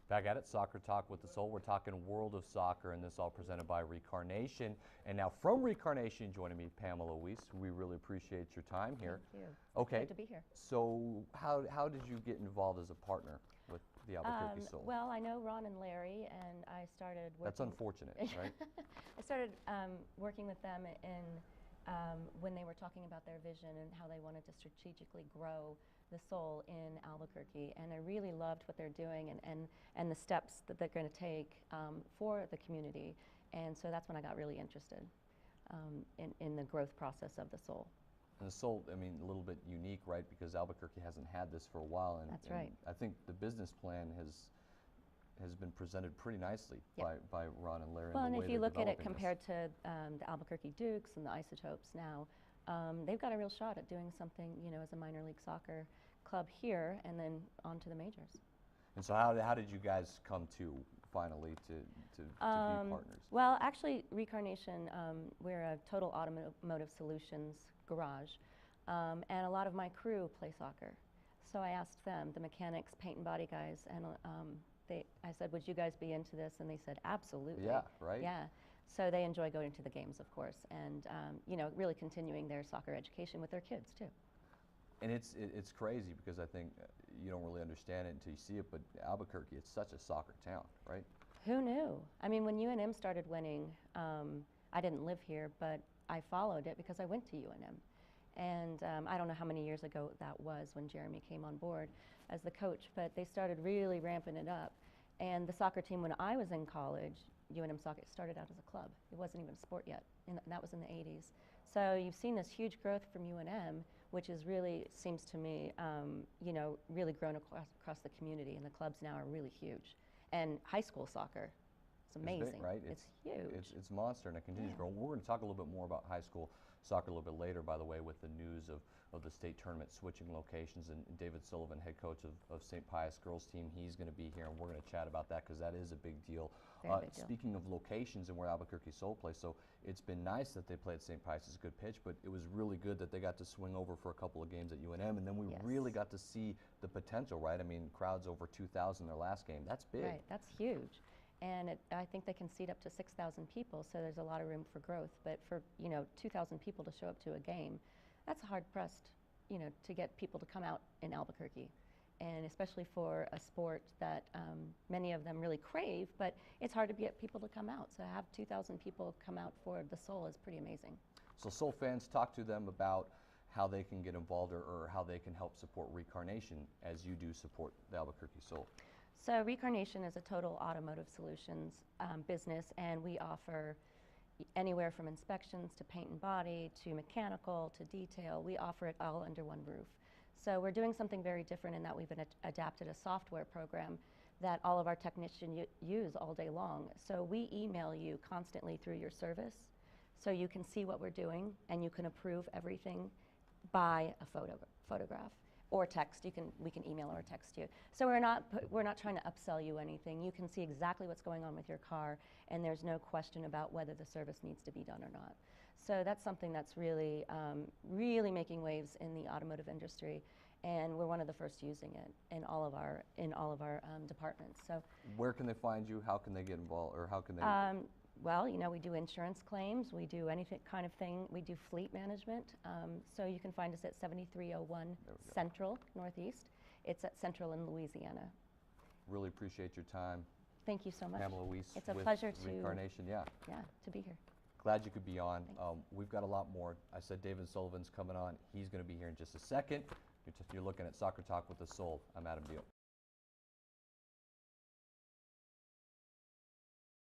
Back at it, Soccer Talk with the Soul. We're talking World of Soccer, and this all presented by Recarnation. And now from Recarnation, joining me, Pamela Weese. We really appreciate your time here. Thank you. Okay. Good to be here. So how did you get involved as a partner with the Albuquerque Sol? Well, I know Ron and Larry, and I started working. That's unfortunate, right? I started working with them in when they were talking about their vision and how they wanted to strategically grow the Sol in Albuquerque, and I really loved what they're doing and the steps that they're going to take for the community, and so that's when I got really interested in the growth process of the Sol. And the Sol, I mean, a little bit unique, right? Because Albuquerque hasn't had this for a while, and that's right. I think the business plan has been presented pretty nicely by Ron and Larry. Well, and if you look at it compared to the Albuquerque Dukes and the Isotopes now, they've got a real shot at doing something, you know, as a minor league soccer club here, and then on to the majors. And so how did you guys come to finally to be partners? Well, actually, Recarnation, we're a total automotive solutions garage, and a lot of my crew play soccer. So I asked them, the mechanics, paint and body guys, and I said, would you guys be into this? And they said, absolutely. Yeah, right? Yeah. So they enjoy going to the games, of course, and you know, really continuing their soccer education with their kids, too. And it's crazy because I think you don't really understand it until you see it, but Albuquerque, it's such a soccer town, right? Who knew? I mean, when UNM started winning, I didn't live here, but I followed it because I went to UNM. And I don't know how many years ago that was when Jeremy came on board as the coach, but they started really ramping it up. And the soccer team, when I was in college, UNM Soccer started out as a club. It wasn't even a sport yet, and that was in the 80s. So you've seen this huge growth from UNM, which is really, seems to me, you know, really grown across the community, and the clubs now are really huge. And high school soccer, it's amazing. It's big, right? It's huge. It's monster, and it continues to grow. We're going to talk a little bit more about high school soccer a little bit later, by the way, with the news of the state tournament switching locations, and David Sullivan, head coach of St. Pius girls team, he's going to be here, and we're going to chat about that because that is a big deal. Very big deal. Speaking of locations and where Albuquerque Sol plays, so it's been nice that they played St. Pius. It's a good pitch, but it was really good that they got to swing over for a couple of games at UNM, and then we really got to see the potential, right? I mean, crowds over 2,000 their last game. That's big. Right, that's huge. And I think they can seat up to 6,000 people, so there's a lot of room for growth. But for, you know, 2,000 people to show up to a game, that's hard-pressed, you know, to get people to come out in Albuquerque. And especially for a sport that many of them really crave, but it's hard to get people to come out. So to have 2,000 people come out for the Sol is pretty amazing. So Sol fans, talk to them about how they can get involved or how they can help support Recarnation as you do support the Albuquerque Sol. So Recarnation is a total automotive solutions business, and we offer anywhere from inspections to paint and body to mechanical to detail. We offer it all under one roof. So we're doing something very different in that we've adapted a software program that all of our technicians use all day long. So we email you constantly through your service, so you can see what we're doing and you can approve everything by a photograph. Or text. We can email or text you. So we're not trying to upsell you anything. You can see exactly what's going on with your car, and there's no question about whether the service needs to be done or not. So that's something that's really, really making waves in the automotive industry, and we're one of the first using it in all of our departments. So where can they find you? How can they get involved, or how can they? Well, you know, we do insurance claims, we do anything kind of thing, we do fleet management. So you can find us at 7301 Central, Northeast. It's at Central in Louisiana. Really appreciate your time. Thank you so much. Pamela Weese. It's a pleasure to Recarnation, yeah, to be here. Glad you could be on. We've got a lot more. I said David Sullivan's coming on. He's going to be here in just a second. You're looking at Soccer Talk with the Sol. I'm Adam Beal.